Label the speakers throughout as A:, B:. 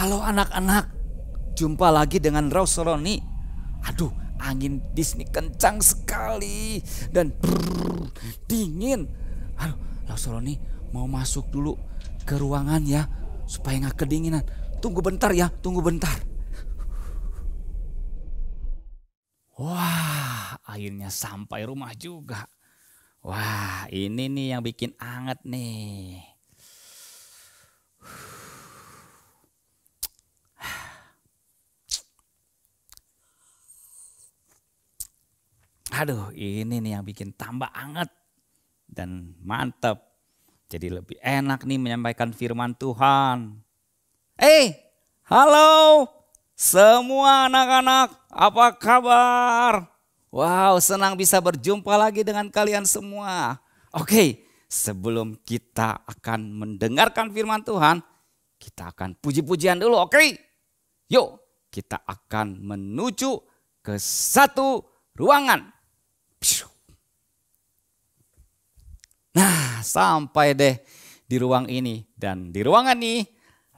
A: Halo anak-anak, jumpa lagi dengan Rauseroni. Aduh, angin di sini kencang sekali dan dingin. Aduh, Rauseroni mau masuk dulu ke ruangan ya, supaya nggak kedinginan. Tunggu bentar ya, tunggu bentar. Wah, akhirnya sampai rumah juga. Wah, ini nih yang bikin anget nih. Aduh, ini nih yang bikin tambah anget dan mantap. Jadi lebih enak nih menyampaikan firman Tuhan. Halo semua anak-anak, apa kabar? Wow, senang bisa berjumpa lagi dengan kalian semua. Oke, sebelum kita akan mendengarkan firman Tuhan, kita akan puji-pujian dulu, oke? Yuk, kita akan menuju ke satu ruangan. Nah, sampai deh di ruang ini. Dan di ruangan ini,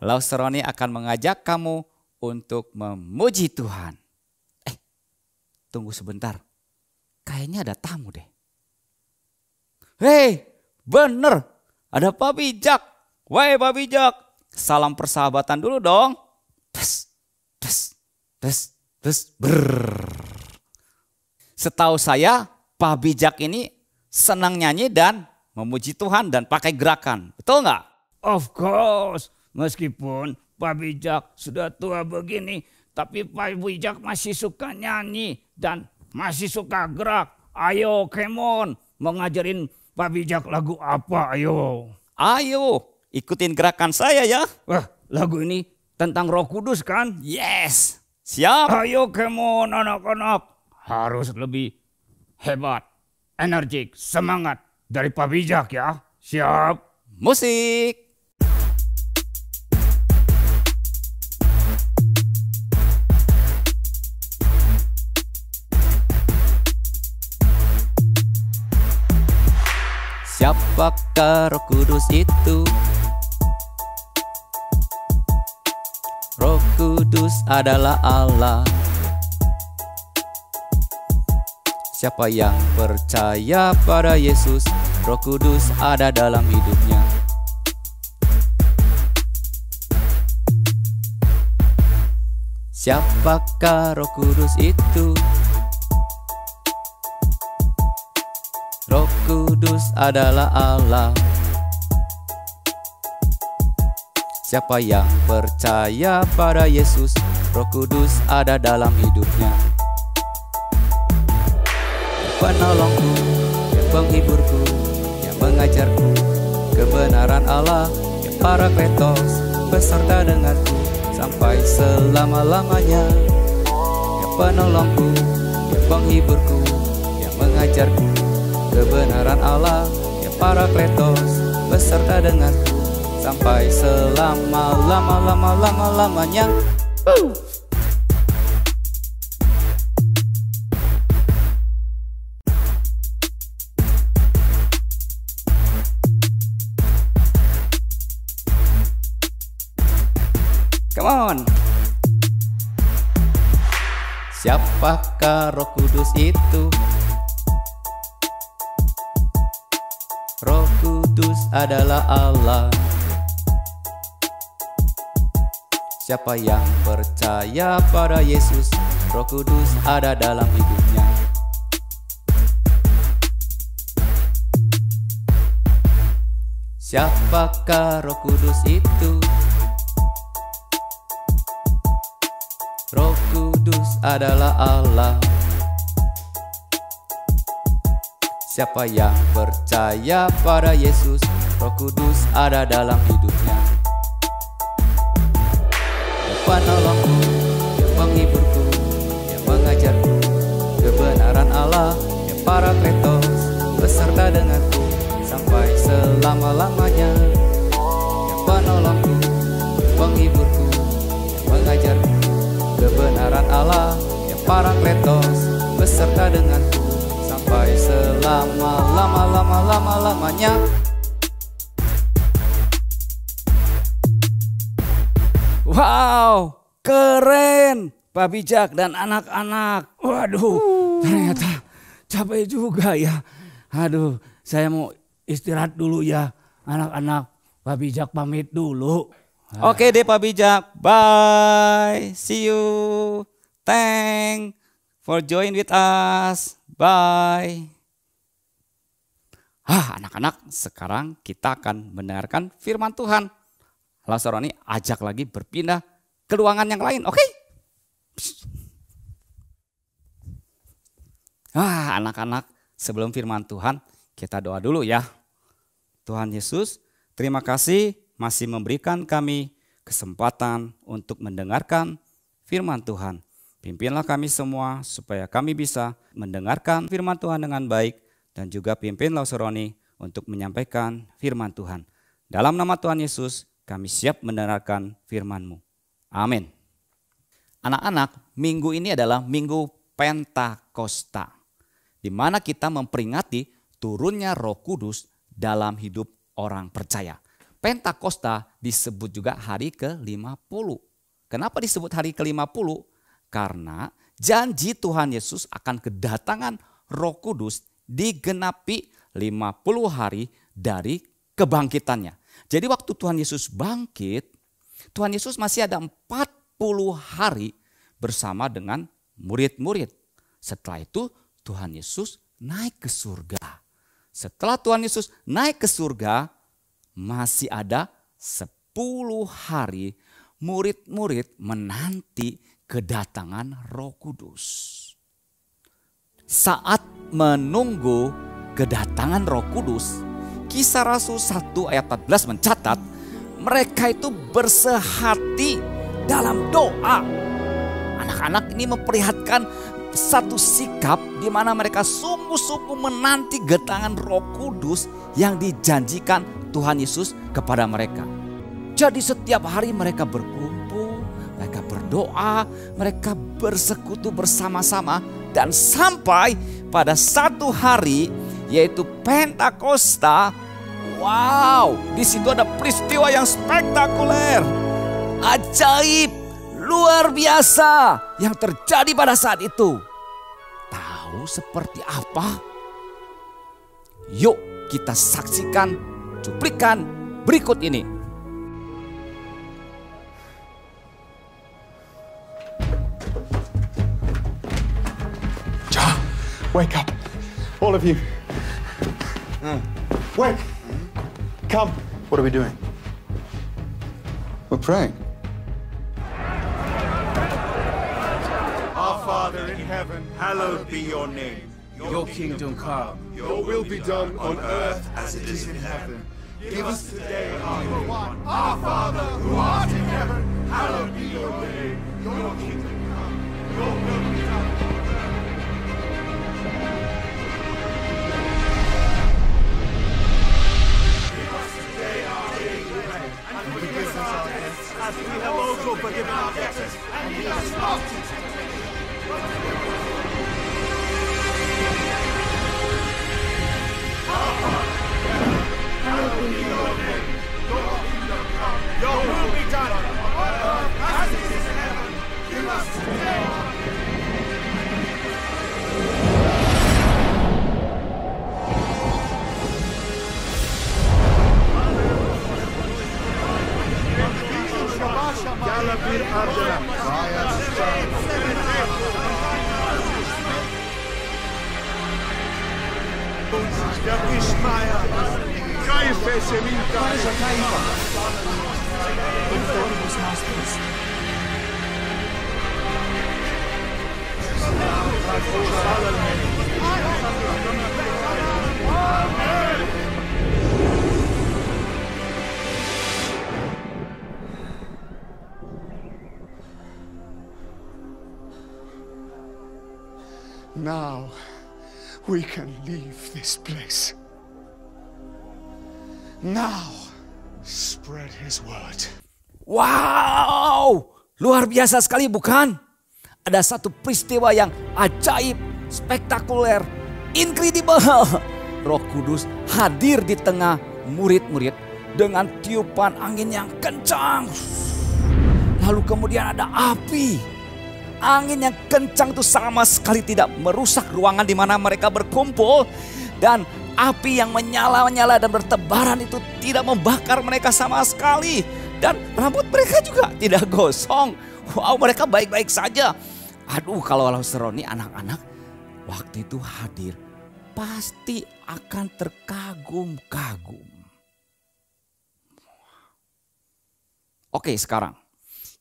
A: Rauseroni akan mengajak kamu untuk memuji Tuhan. Tunggu sebentar. Kayaknya ada tamu deh. Bener. Ada Pak Bijak. Woi Pak Bijak. Salam persahabatan dulu dong. Setahu saya, Pak Bijak ini senang nyanyi dan memuji Tuhan dan pakai gerakan. Betul nggak?
B: Of course. Meskipun Pak Bijak sudah tua begini, tapi Pak Bijak masih suka nyanyi dan masih suka gerak. Ayo, come on. Mau ngajarin Pak Bijak lagu apa? Ayo.
A: Ayo, ikutin gerakan saya ya.
B: Wah, lagu ini tentang Roh Kudus kan?
A: Yes. Siap.
B: Ayo, come on anak-anak. Harus lebih hebat, energik, semangat dari Pak Bijak ya. Siap.
A: Musik. Siapakah Roh Kudus itu? Roh Kudus adalah Allah. Siapa yang percaya pada Yesus, Roh Kudus ada dalam hidupnya. Siapakah Roh Kudus itu? Roh Kudus adalah Allah. Siapa yang percaya pada Yesus, Roh Kudus ada dalam hidupnya. Penolongku, yang penghiburku, yang mengajarku kebenaran Allah, yang Parakletos beserta denganku sampai selama-lamanya. Yang penolongku, yang penghiburku, yang mengajarku kebenaran Allah, yang Parakletos beserta denganku sampai selama-lamanya. Come on. Siapakah Roh Kudus itu? Roh Kudus adalah Allah. Siapa yang percaya pada Yesus, Roh Kudus ada dalam hidupnya. Siapakah Roh Kudus itu? Roh Kudus adalah Allah. Siapa yang percaya pada Yesus, Roh Kudus ada dalam hidupnya. Yang penolongku, yang penghiburku, yang mengajarku kebenaran Allah, yang Parakletos beserta denganku sampai selama-lamanya. Yang penolongku, yang penghiburku, yang mengajarku kebenaran Allah, yang Parakletos beserta denganku sampai selama-lamanya. Wow, keren Pak Bijak dan anak-anak.
B: Waduh, ternyata capek juga ya. Aduh, saya mau istirahat dulu ya. Anak-anak, Pak Bijak pamit dulu.
A: Oke deh Pak Bijak, bye, see you, thanks for join with us, bye. Anak-anak, sekarang kita akan mendengarkan firman Tuhan. Lasoroni ajak lagi berpindah ke ruangan yang lain, oke? Anak-anak, sebelum firman Tuhan, kita doa dulu ya. Tuhan Yesus, terima kasih masih memberikan kami kesempatan untuk mendengarkan firman Tuhan. Pimpinlah kami semua supaya kami bisa mendengarkan firman Tuhan dengan baik dan juga pimpin Lausoroni untuk menyampaikan firman Tuhan. Dalam nama Tuhan Yesus, kami siap mendengarkan firman-Mu. Amin. Anak-anak, minggu ini adalah Minggu Pentakosta, di mana kita memperingati turunnya Roh Kudus dalam hidup orang percaya. Pentakosta disebut juga hari ke-50. Kenapa disebut hari ke-50? Karena janji Tuhan Yesus akan kedatangan Roh Kudus digenapi 50 hari dari kebangkitannya. Jadi waktu Tuhan Yesus bangkit, Tuhan Yesus masih ada 40 hari bersama dengan murid-murid. Setelah itu Tuhan Yesus naik ke surga. Setelah Tuhan Yesus naik ke surga, masih ada 10 hari murid-murid menanti kedatangan Roh Kudus. Saat menunggu kedatangan Roh Kudus, Kisah Rasul 1 ayat 14 mencatat, mereka itu bersehati dalam doa. Anak-anak ini memperlihatkan satu sikap di mana mereka sungguh-sungguh menanti kedatangan Roh Kudus yang dijanjikan Tuhan Yesus kepada mereka. Jadi setiap hari mereka berkumpul, mereka berdoa, mereka bersekutu bersama-sama, dan sampai pada satu hari yaitu Pentakosta. Wow, di situ ada peristiwa yang spektakuler, ajaib, luar biasa yang terjadi pada saat itu. Tahu seperti apa? Yuk kita saksikan cuplikan berikut ini.
C: John, wake up, all of you. Wake, come.
D: What are we doing?
C: We're praying.
E: Our Father in heaven, hallowed be your name. Your kingdom come.
C: Your will be done on earth
E: as it is in heaven.
C: Give us
E: Today our daily bread. Our Father who art in heaven, hallowed be your name. Your kingdom come. Your will be done. Give us today our daily bread, and forgive us our debts, as we have also forgiven our debtors, and lead us not into temptation. Your will be done on earth as it is in heaven. Give us today.
C: Now we can leave this place. Now spread his word.
A: Wow, luar biasa sekali bukan? Ada satu peristiwa yang ajaib, spektakuler, incredible. Roh Kudus hadir di tengah murid-murid dengan tiupan angin yang kencang. Lalu kemudian ada api. Angin yang kencang itu sama sekali tidak merusak ruangan di mana mereka berkumpul. Dan api yang menyala-nyala dan bertebaran itu tidak membakar mereka sama sekali. Dan rambut mereka juga tidak gosong. Wow, mereka baik-baik saja. Aduh, kalau Lauseroni anak-anak waktu itu hadir, pasti akan terkagum-kagum. Oke, sekarang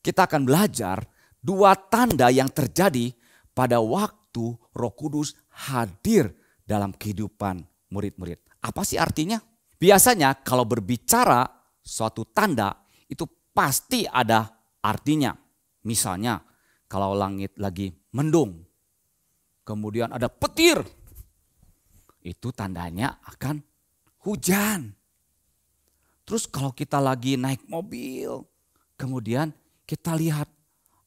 A: kita akan belajar 2 tanda yang terjadi pada waktu Roh Kudus hadir dalam kehidupan murid-murid. Apa sih artinya? Biasanya kalau berbicara suatu tanda itu pasti ada artinya. Misalnya kalau langit lagi mendung, kemudian ada petir, itu tandanya akan hujan. Terus kalau kita lagi naik mobil, kemudian kita lihat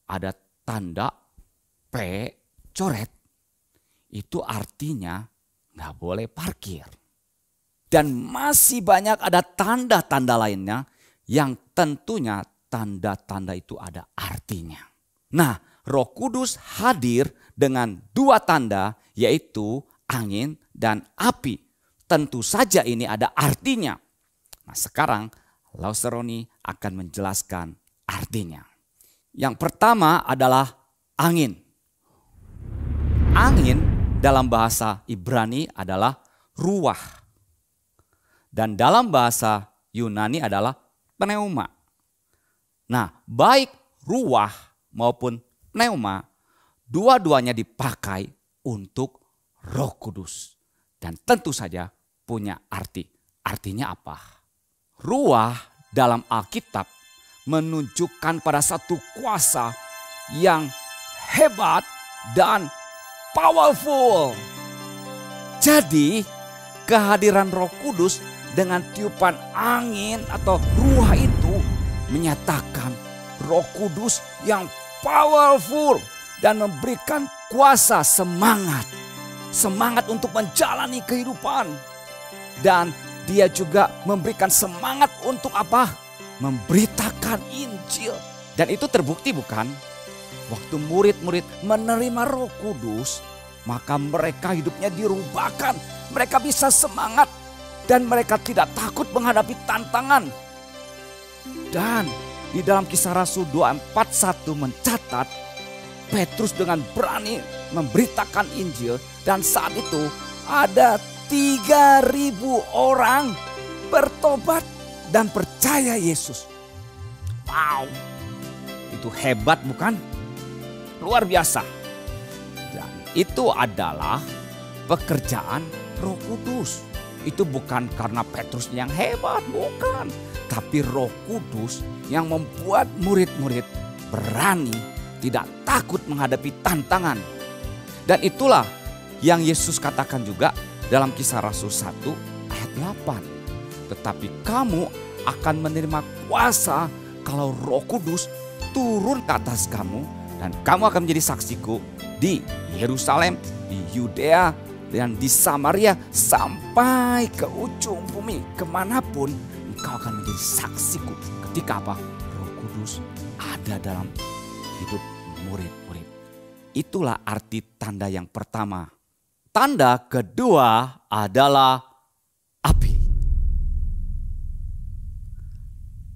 A: ada tanda P coret, itu artinya nggak boleh parkir. Dan masih banyak ada tanda-tanda lainnya yang tentunya tanda-tanda itu ada artinya. Nah, Roh Kudus hadir dengan 2 tanda, yaitu angin dan api. Tentu saja ini ada artinya. Nah, sekarang Lauseroni akan menjelaskan artinya. Yang pertama adalah angin. Angin dalam bahasa Ibrani adalah ruah. Dan dalam bahasa Yunani adalah pneuma. Nah, baik ruah maupun pneuma, dua-duanya dipakai untuk Roh Kudus. Dan tentu saja punya arti. Artinya apa? Ruah dalam Alkitab menunjukkan pada satu kuasa yang hebat dan powerful. Jadi kehadiran Roh Kudus dengan tiupan angin atau ruah itu menyatakan Roh Kudus yang powerful dan memberikan kuasa, semangat. Semangat untuk menjalani kehidupan. Dan dia juga memberikan semangat untuk apa? Memberitakan Injil. Dan itu terbukti bukan? Waktu murid-murid menerima Roh Kudus, maka mereka hidupnya dirubahkan. Mereka bisa semangat dan mereka tidak takut menghadapi tantangan. Dan di dalam Kisah Rasul 2:41 mencatat Petrus dengan berani memberitakan Injil. Dan saat itu ada 3.000 orang bertobat dan percaya Yesus. Wow, itu hebat bukan? Luar biasa. Dan itu adalah pekerjaan Roh Kudus. Itu bukan karena Petrus yang hebat, bukan. Tapi Roh Kudus yang membuat murid-murid berani, tidak takut menghadapi tantangan. Dan itulah yang Yesus katakan juga dalam Kisah Rasul 1 ayat 8. Tetapi kamu akan menerima kuasa kalau Roh Kudus turun ke atas kamu. Dan kamu akan menjadi saksiku di Yerusalem, di Yudea, dan di Samaria sampai ke ujung bumi. Kemanapun engkau akan menjadi saksiku. Ketika apa? Roh Kudus ada dalam hidup murid-murid. Itulah arti tanda yang pertama. Tanda kedua adalah api.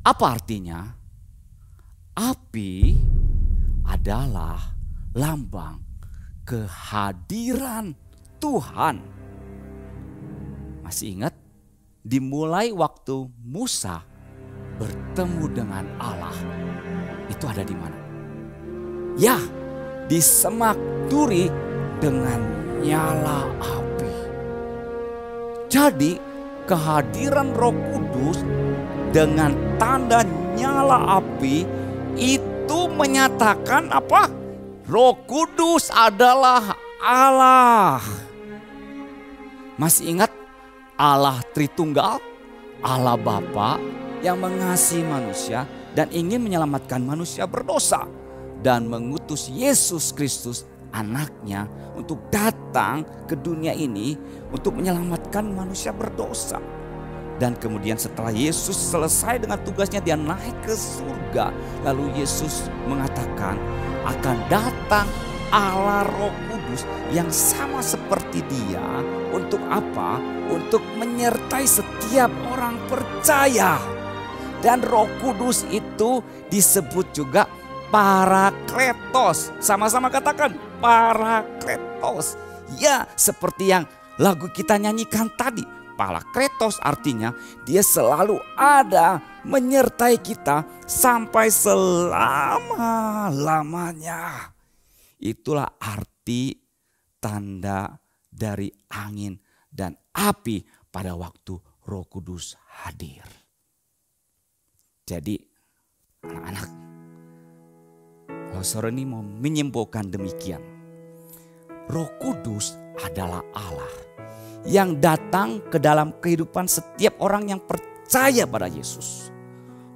A: Apa artinya? Api adalah lambang kehadiran Tuhan. Masih ingat? Dimulai waktu Musa bertemu dengan Allah. Itu ada di mana? Ya, di semak duri dengan nyala api. Jadi kehadiran Roh Kudus dengan tanda nyala api itu menyatakan apa? Roh Kudus adalah Allah. Masih ingat Allah Tritunggal? Allah Bapa yang mengasihi manusia dan ingin menyelamatkan manusia berdosa. Dan mengutus Yesus Kristus anaknya untuk datang ke dunia ini untuk menyelamatkan manusia berdosa. Dan kemudian setelah Yesus selesai dengan tugasnya, dia naik ke surga. Lalu Yesus mengatakan akan datang Allah Roh Kudus yang sama seperti dia. Untuk apa? Untuk menyertai setiap orang percaya. Dan Roh Kudus itu disebut juga Parakletos. Sama-sama katakan Parakletos. Ya, seperti yang lagu kita nyanyikan tadi. Parakletos artinya dia selalu ada menyertai kita sampai selama-lamanya. Itulah arti tanda dari angin dan api pada waktu Roh Kudus hadir. Jadi anak-anak, kalau sore ini mau menyimpulkan demikian. Roh Kudus adalah Allah yang datang ke dalam kehidupan setiap orang yang percaya pada Yesus.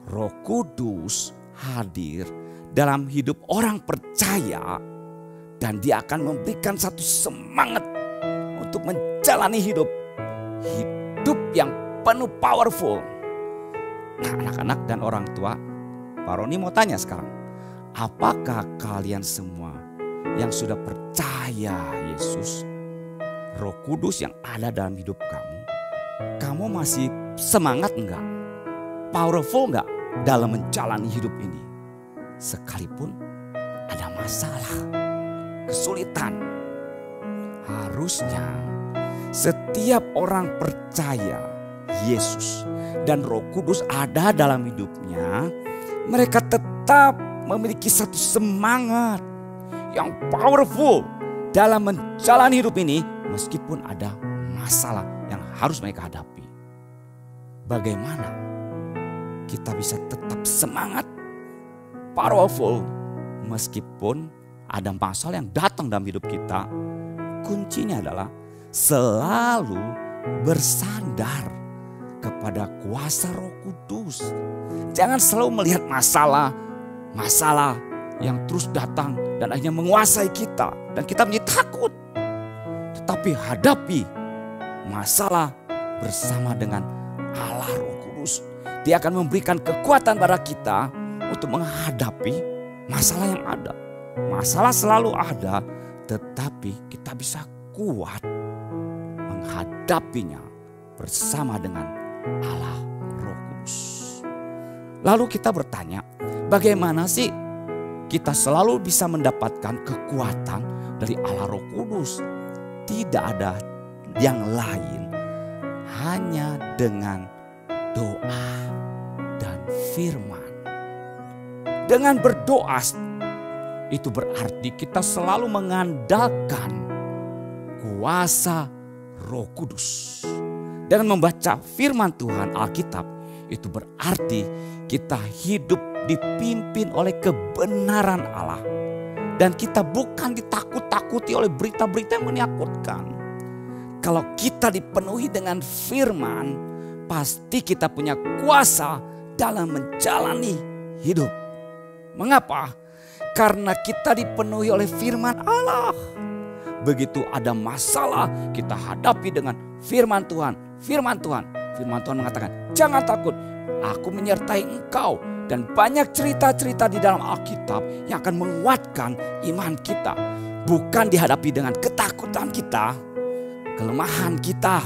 A: Roh Kudus hadir dalam hidup orang percaya dan dia akan memberikan satu semangat untuk menjalani hidup yang penuh powerful. Nah, anak-anak dan orang tua, Pak Roni mau tanya sekarang, apakah kalian semua yang sudah percaya Yesus, Roh Kudus yang ada dalam hidup kamu masih semangat enggak? Powerful enggak dalam menjalani hidup ini? Sekalipun ada masalah, kesulitan, harusnya setiap orang percaya Yesus dan Roh Kudus ada dalam hidupnya, mereka tetap memiliki satu semangat yang powerful dalam menjalani hidup ini meskipun ada masalah yang harus mereka hadapi. Bagaimana kita bisa tetap semangat, powerful meskipun ada masalah yang datang dalam hidup kita? Kuncinya adalah selalu bersandar kepada kuasa Roh Kudus. Jangan selalu melihat masalah yang terus datang dan akhirnya menguasai kita dan kita menjadi takut. Tetapi hadapi masalah bersama dengan Allah Roh Kudus. Dia akan memberikan kekuatan pada kita untuk menghadapi masalah yang ada. Masalah selalu ada, tetapi kita bisa kuat menghadapinya bersama dengan Allah Roh Kudus. Lalu kita bertanya, bagaimana sih kita selalu bisa mendapatkan kekuatan dari Allah Roh Kudus? Tidak ada yang lain, hanya dengan doa dan firman. Dengan berdoa itu berarti kita selalu mengandalkan kuasa Roh Kudus. Dengan membaca firman Tuhan Alkitab, itu berarti kita hidup dipimpin oleh kebenaran Allah. Dan kita bukan ditakut-takuti oleh berita-berita yang menakutkan. Kalau kita dipenuhi dengan firman, pasti kita punya kuasa dalam menjalani hidup. Mengapa? Karena kita dipenuhi oleh firman Allah. Begitu ada masalah, kita hadapi dengan firman Tuhan. Firman Tuhan mengatakan, jangan takut, aku menyertai engkau. Dan banyak cerita-cerita di dalam Alkitab yang akan menguatkan iman kita. Bukan dihadapi dengan ketakutan kita, kelemahan kita.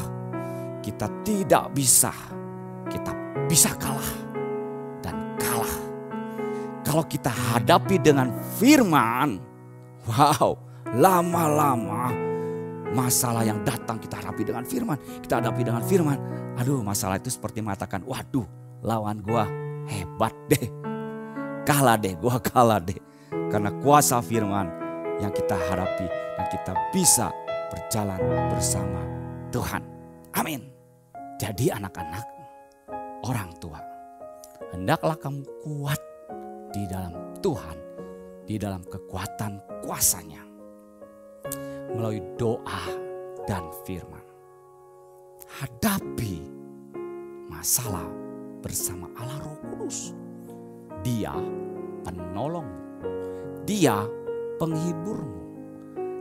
A: Kita tidak bisa, kita bisa kalah dan kalah. Kalau kita hadapi dengan firman, wow, lama-lama masalah yang datang kita hadapi dengan firman. Kita hadapi dengan firman. Aduh, masalah itu seperti mengatakan, waduh, lawan gua hebat deh. Gua kalah deh. Karena kuasa firman yang kita hadapi dan kita bisa berjalan bersama Tuhan. Amin. Jadi anak-anak, orang tua, hendaklah kamu kuat di dalam Tuhan, di dalam kekuatan kuasanya. Melalui doa dan firman. Hadapi masalah bersama Allah Roh Kudus. Dia penolongmu, dia penghiburmu,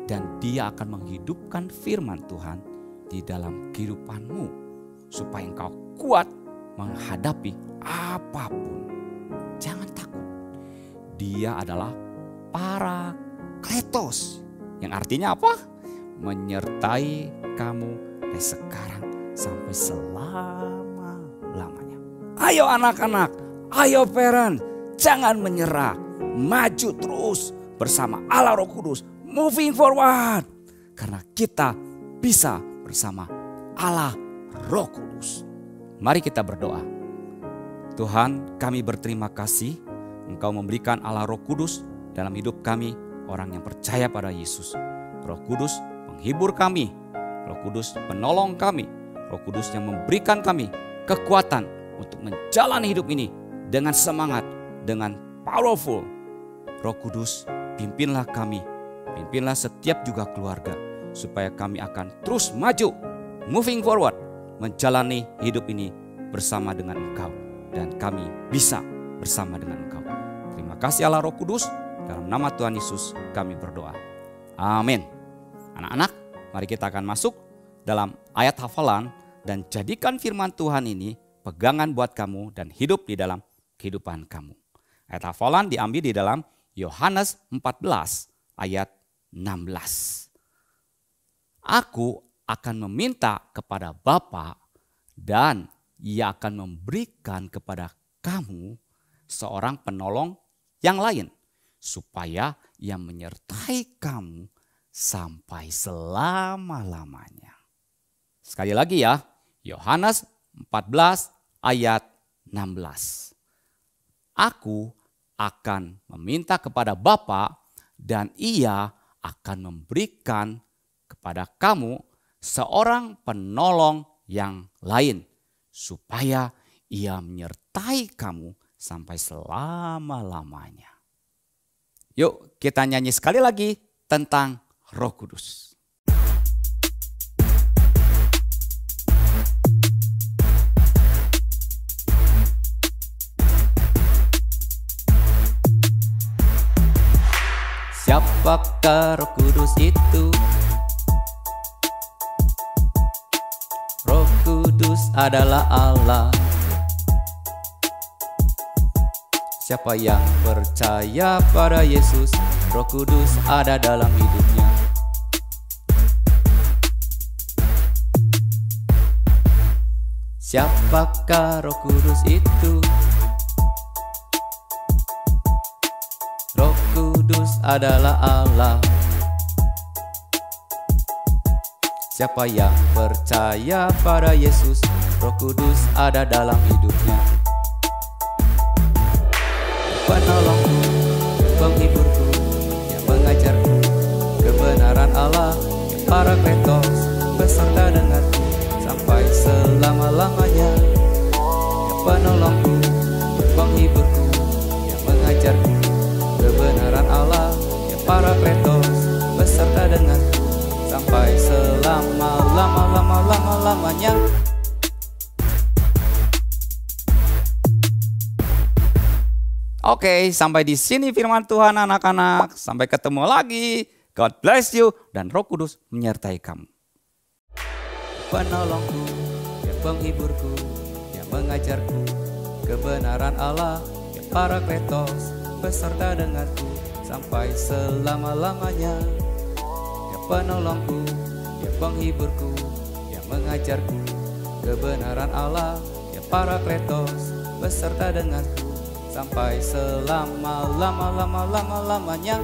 A: dan dia akan menghidupkan firman Tuhan di dalam kehidupanmu. supaya engkau kuat menghadapi apapun. Jangan takut. Dia adalah Parakletos, yang artinya apa? Menyertai kamu dari sekarang sampai selama-lamanya. Ayo anak-anak, ayo parent, jangan menyerah. Maju terus bersama Allah Roh Kudus. Moving forward. Karena kita bisa bersama Allah Roh Kudus. Mari kita berdoa. Tuhan, kami berterima kasih Engkau memberikan Allah Roh Kudus dalam hidup kami, orang yang percaya pada Yesus. Roh Kudus menghibur kami. Roh Kudus penolong kami. Roh Kudus yang memberikan kami kekuatan untuk menjalani hidup ini dengan semangat, dengan powerful. Roh Kudus, pimpinlah kami, pimpinlah setiap juga keluarga, supaya kami akan terus maju, moving forward, menjalani hidup ini bersama dengan Engkau. Dan kami bisa bersama dengan Engkau. Terima kasih Allah Roh Kudus, dalam nama Tuhan Yesus kami berdoa. Amin. Anak-anak, mari kita akan masuk dalam ayat hafalan dan jadikan firman Tuhan ini pegangan buat kamu dan hidup di dalam kehidupan kamu. Ayat hafalan diambil di dalam Yohanes 14 ayat 16. Aku akan meminta kepada Bapa dan Ia akan memberikan kepada kamu seorang penolong yang lain, supaya Ia menyertai kamu sampai selama-lamanya. Sekali lagi ya, Yohanes 14 ayat 16. Aku akan meminta kepada Bapa dan Ia akan memberikan kepada kamu seorang penolong yang lain, supaya Ia menyertai kamu sampai selama-lamanya. Yuk kita nyanyi sekali lagi tentang Roh Kudus. Siapakah Roh Kudus itu? Roh Kudus adalah Allah. Siapa yang percaya pada Yesus, Roh Kudus ada dalam hidupnya. Siapakah Roh Kudus itu? Roh Kudus adalah Allah. Siapa yang percaya pada Yesus, Roh Kudus ada dalam hidupnya. Penolongku, penghiburku, yang mengajarku kebenaran Allah, yang Parakletos beserta denganku sampai selama-lamanya. Yang penolongku, penghiburku, yang mengajarku kebenaran Allah, yang Parakletos beserta denganku sampai selama-lamanya. Oke, sampai di sini firman Tuhan anak-anak. Sampai ketemu lagi. God bless you dan Roh Kudus menyertai kamu. Penolongku, yang penghiburku, yang mengajarku kebenaran Allah, yang Parakletos beserta denganku sampai selama-lamanya. Yang penolongku, yang penghiburku, yang mengajarku kebenaran Allah, yang Parakletos beserta denganku sampai selama-lamanya.